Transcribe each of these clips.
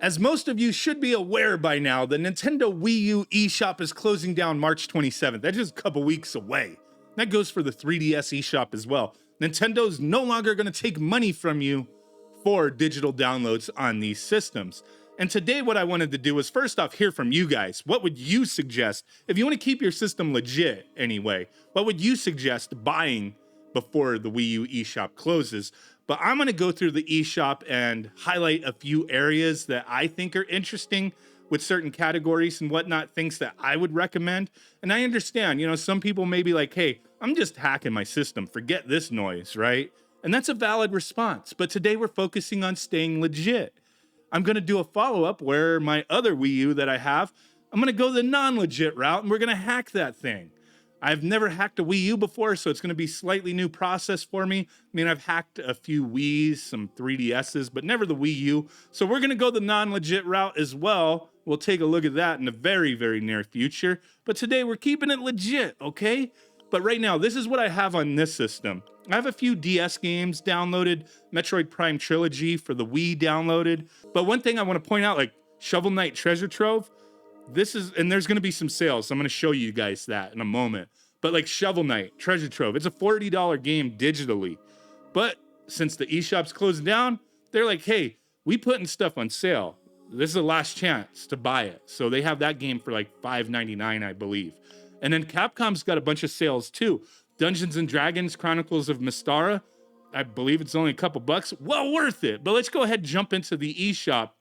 As most of you should be aware by now, the Nintendo Wii U eShop is closing down March 27th. That's just a couple weeks away. That goes for the 3DS eShop as well. Nintendo's no longer going to take money from you for digital downloads on these systems. And today what I wanted to do was first off hear from you guys. What would you suggest, if you want to keep your system legit anyway, what would you suggest buying before the Wii U eShop closes? But I'm going to go through the eShop and highlight a few areas that I think are interesting with certain categories and whatnot, things that I would recommend. And I understand, some people may be like, hey, I'm just hacking my system. Forget this noise, right? And that's a valid response. But today we're focusing on staying legit. I'm going to do a follow-up where my other Wii U that I have, I'm going to go the non-legit route and we're going to hack that thing. I've never hacked a Wii U before, so it's going to be a slightly new process for me. I mean, I've hacked a few Wiis, some 3DSs, but never the Wii U. So we're going to go the non-legit route as well. We'll take a look at that in the very, very near future. But today we're keeping it legit, okay? But right now, this is what I have on this system. I have a few DS games downloaded, Metroid Prime Trilogy for the Wii downloaded. But one thing I want to point out, like Shovel Knight Treasure Trove, and there's going to be some sales, so I'm going to show you guys that in a moment. But like Shovel Knight Treasure Trove, it's a $40 game digitally. But since the eShop's closing down, they're like, hey, we putting stuff on sale. This is the last chance to buy it. So they have that game for like $5.99, I believe. And then Capcom's got a bunch of sales too. Dungeons and Dragons Chronicles of Mystara, I believe it's only a couple bucks. Well worth it. But let's go ahead and jump into the eShop.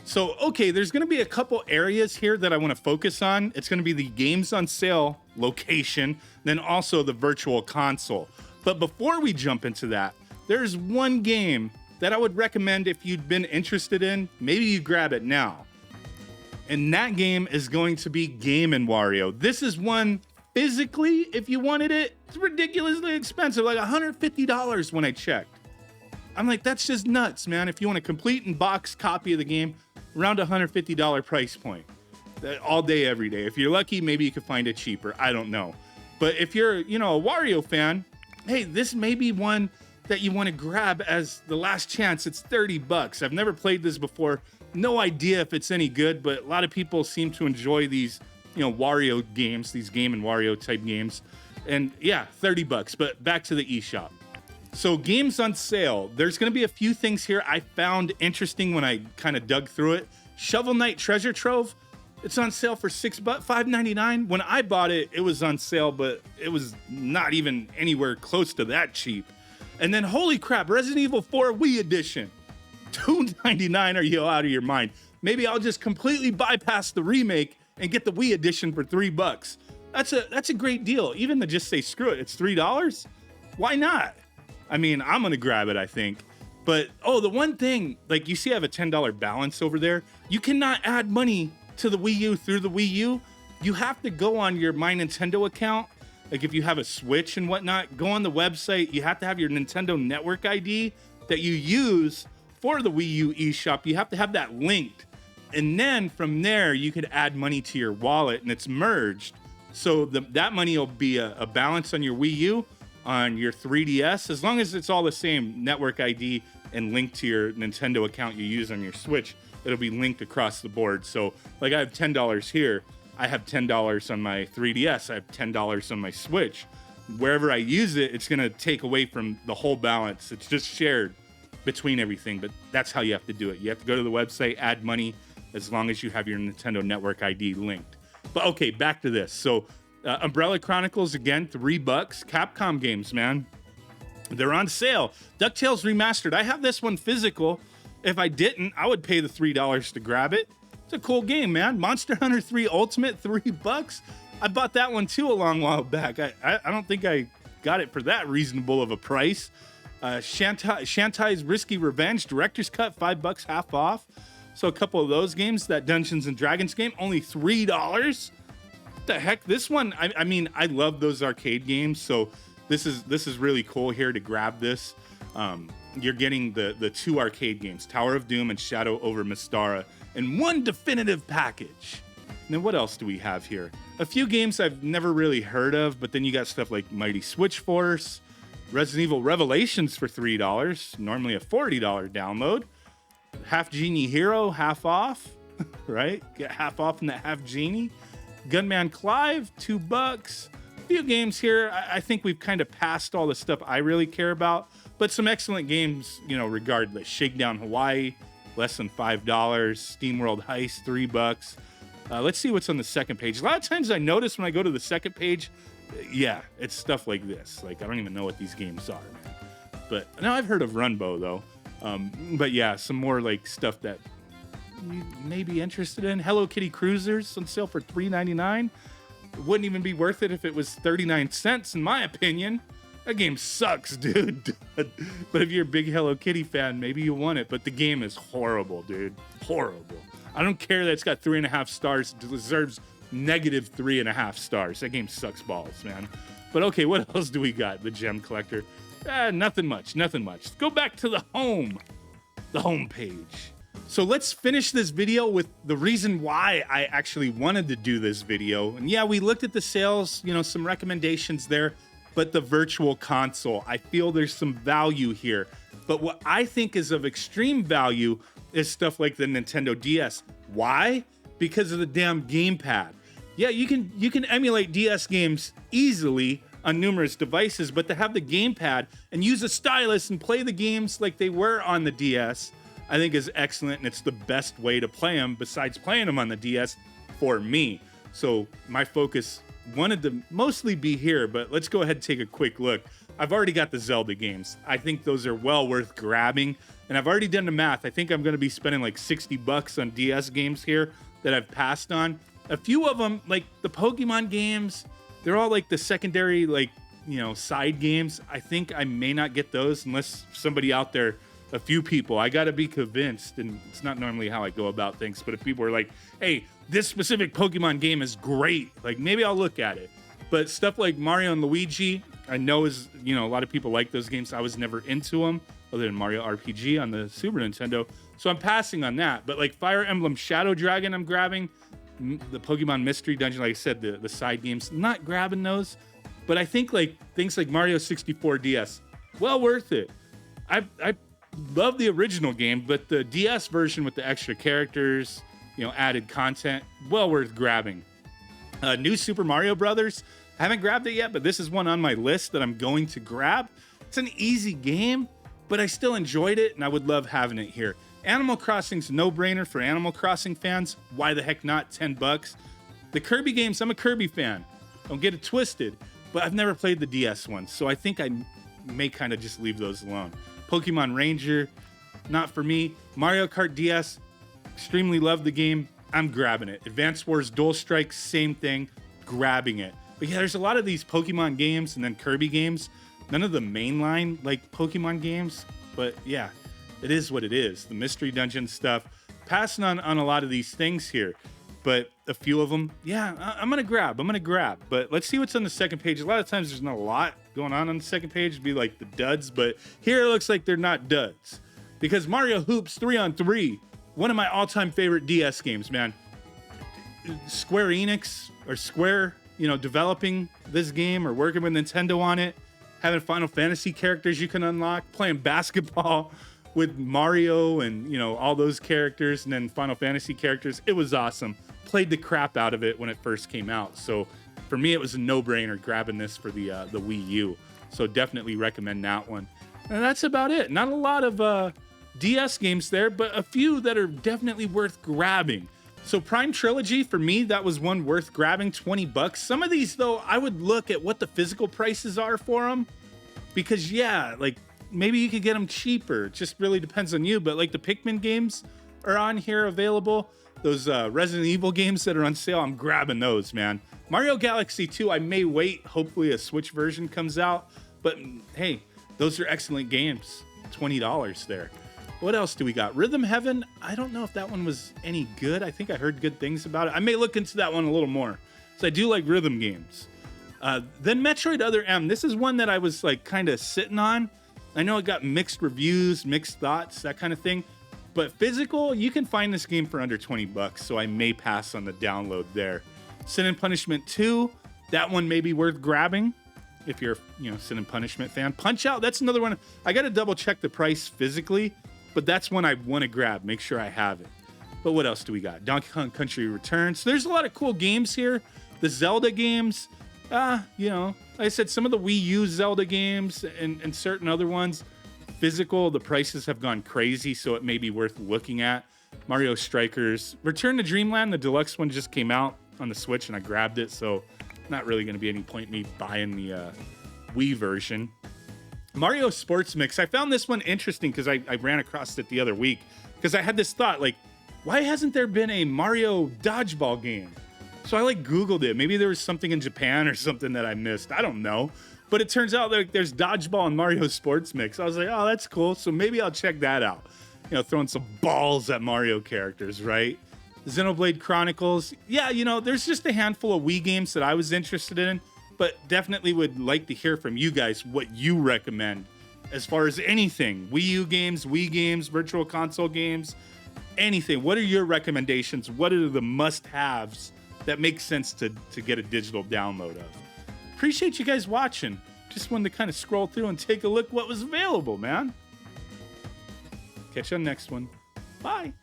So, okay, there's going to be a couple areas here that I want to focus on. It's going to be the games on sale location, then also the virtual console. But before we jump into that, there's one game that I would recommend if you'd been interested in. Maybe you grab it now. And that game is going to be Game & Wario. This is one physically, if you wanted it, it's ridiculously expensive, like $150 when I checked. I'm like, that's just nuts, man. If you want a complete and box copy of the game, around $150 price point. All day, every day. If you're lucky, maybe you could find it cheaper. I don't know. But if you're, a Wario fan, hey, this may be one that you want to grab as the last chance. It's $30. I've never played this before. No idea if it's any good, but a lot of people seem to enjoy these, Wario games, these Game & Wario type games. And yeah, $30. But back to the eShop. So games on sale, there's going to be a few things here I found interesting when I kind of dug through it. Shovel Knight Treasure Trove, it's on sale for $5.99. When I bought it, it was on sale, but it was not even anywhere close to that cheap. And then holy crap, Resident Evil 4 Wii Edition, $2.99. Are you out of your mind? Maybe I'll just completely bypass the remake and get the Wii Edition for $3. That's a great deal. Even to just say screw it, it's $3. Why not? I mean, I'm going to grab it, I think. But, the one thing, like you see I have a $10 balance over there. You cannot add money to the Wii U through the Wii U. You have to go on your My Nintendo account. Like if you have a Switch and whatnot, go on the website. You have to have your Nintendo Network ID that you use for the Wii U eShop. You have to have that linked. And then from there, you could add money to your wallet and it's merged. So that money will be a balance on your Wii U, on your 3DS, as long as it's all the same network ID and linked to your Nintendo account you use on your Switch, it'll be linked across the board. So like I have $10 here, I have $10 on my 3DS, I have $10 on my Switch. Wherever I use it, it's gonna take away from the whole balance. It's just shared between everything, but that's how you have to do it. You have to go to the website, add money, as long as you have your Nintendo Network ID linked. But okay, back to this. So Umbrella Chronicles, again, $3. Capcom games, man. They're on sale. DuckTales Remastered. I have this one physical. If I didn't, I would pay the $3 to grab it. It's a cool game, man. Monster Hunter 3 Ultimate, $3. I bought that one too a long while back. I don't think I got it for that reasonable of a price. Shantai's Risky Revenge, Director's Cut, $5, half off. So a couple of those games. That Dungeons and Dragons game, only $3. The heck, this one, I mean, I love those arcade games, so this is really cool here to grab this. You're getting the two arcade games, Tower of Doom and Shadow over Mystara, in one definitive package. Now, what else do we have here? A few games I've never really heard of, but then you got stuff like Mighty Switch Force, Resident Evil Revelations for $3, normally a $40 download. Half Genie Hero, half off, right? Get half off in that Half Genie. Gunman Clive, $2. A few games here. I think we've kind of passed all the stuff I really care about, but some excellent games, you know, regardless. Shakedown Hawaii, less than $5. SteamWorld Heist, $3. Let's see what's on the second page. A lot of times I notice when I go to the second page, yeah, it's stuff like this. Like, I don't even know what these games are, man. But now I've heard of Runbow, though. But yeah, some more like stuff that you may be interested in. Hello Kitty Cruisers on sale for $3.99. It wouldn't even be worth it if it was 39 cents, in my opinion. That game sucks, dude. But if you're a big Hello Kitty fan, maybe you want it. But the game is horrible, dude. Horrible. I don't care that it's got 3.5 stars. It deserves negative 3.5 stars. That game sucks balls, man. But okay, what else do we got? The Gem Collector. Nothing much, nothing much. Let's go back to the home page. So let's finish this video with the reason why I actually wanted to do this video. And yeah, we looked at the sales, you know, some recommendations there, but the Virtual Console, I feel there's some value here. But what I think is of extreme value is stuff like the Nintendo DS. Why? Because of the damn gamepad. Yeah, you can emulate DS games easily on numerous devices, but to have the gamepad and use a stylus and play the games like they were on the DS, I think is excellent, and it's the best way to play them besides playing them on the DS for me. So my focus wanted to mostly be here, but let's go ahead and take a quick look. I've already got the Zelda games. I think those are well worth grabbing, and I've already done the math. I think I'm going to be spending like $60 on DS games here that I've passed on. A few of them, like the Pokemon games, they're all like the secondary, like, you know, side games. I think I may not get those unless somebody out there, a few people, I got to be convinced, and it's not normally how I go about things, but if people are like, hey, this specific Pokemon game is great, like maybe I'll look at it. But stuff like Mario and Luigi, I know is, you know, a lot of people like those games. I was never into them other than Mario RPG on the Super Nintendo. So I'm passing on that. But like Fire Emblem Shadow Dragon, I'm grabbing. The Pokemon Mystery Dungeon, like I said, the side games, not grabbing those. But I think like things like Mario 64 DS, well worth it. I love the original game, but the DS version with the extra characters, you know, added content, well worth grabbing. New Super Mario Brothers, I haven't grabbed it yet, but this is one on my list that I'm going to grab. It's an easy game, but I still enjoyed it, and I would love having it here. Animal Crossing's a no-brainer for Animal Crossing fans. Why the heck not? $10. The Kirby games, I'm a Kirby fan. Don't get it twisted, but I've never played the DS ones, so I think I may kind of just leave those alone. Pokemon Ranger, not for me. Mario Kart DS, extremely love the game. I'm grabbing it. Advance Wars Dual Strike, same thing, grabbing it. But yeah, there's a lot of these Pokemon games and then Kirby games. None of the mainline like Pokemon games, but yeah, it is what it is. The Mystery Dungeon stuff, passing on a lot of these things here. But a few of them, yeah, I'm gonna grab. But let's see what's on the second page. A lot of times there's not a lot going on the second page. It'd be like the duds, but here it looks like they're not duds. Because Mario Hoops 3-on-3, one of my all-time favorite DS games, man. Square Enix, or Square, you know, developing this game or working with Nintendo on it, having Final Fantasy characters you can unlock, playing basketball with Mario and, you know, all those characters, and then Final Fantasy characters. It was awesome. Played the crap out of it when it first came out. So for me, it was a no-brainer grabbing this for the Wii U. So definitely recommend that one. And that's about it. Not a lot of DS games there, but a few that are definitely worth grabbing. So Prime Trilogy, for me, that was one worth grabbing, $20. Some of these, though, I would look at what the physical prices are for them. Because, yeah, like, maybe you could get them cheaper. It just really depends on you. But, like, the Pikmin games are on here available. Those Resident Evil games that are on sale, I'm grabbing those, man. Mario Galaxy 2, I may wait. Hopefully a Switch version comes out. But, hey, those are excellent games. $20 there. What else do we got? Rhythm Heaven, I don't know if that one was any good. I think I heard good things about it. I may look into that one a little more, because I do like rhythm games. Then Metroid Other M. This is one that I was like kind of sitting on. I know it got mixed reviews, mixed thoughts, that kind of thing. But physical, you can find this game for under $20, so I may pass on the download there. Sin and Punishment 2, that one may be worth grabbing if you're, you know, Sin and Punishment fan. Punch Out, that's another one. I got to double check the price physically, but that's one I want to grab, make sure I have it. But what else do we got? Donkey Kong Country Returns. There's a lot of cool games here. The Zelda games, you know, like I said, some of the Wii U Zelda games and certain other ones, physical, the prices have gone crazy, so it may be worth looking at. Mario Strikers. Return to Dreamland, the deluxe one just came out on the Switch and I grabbed it, so not really going to be any point in me buying the Wii version. Mario Sports Mix. I found this one interesting because I ran across it the other week because I had this thought, like, why hasn't there been a Mario dodgeball game? So I like Googled it. Maybe there was something in Japan or something that I missed. I don't know. But it turns out like there's dodgeball and Mario Sports Mix. I was like, oh, that's cool. So maybe I'll check that out. You know, throwing some balls at Mario characters, right? Xenoblade Chronicles. Yeah, you know, there's just a handful of Wii games that I was interested in, but definitely would like to hear from you guys what you recommend as far as anything. Wii U games, Wii games, Virtual Console games, anything. What are your recommendations? What are the must-haves that make sense to get a digital download of? Appreciate you guys watching. Just wanted to kind of scroll through and take a look what was available, man. Catch you on the next one. Bye.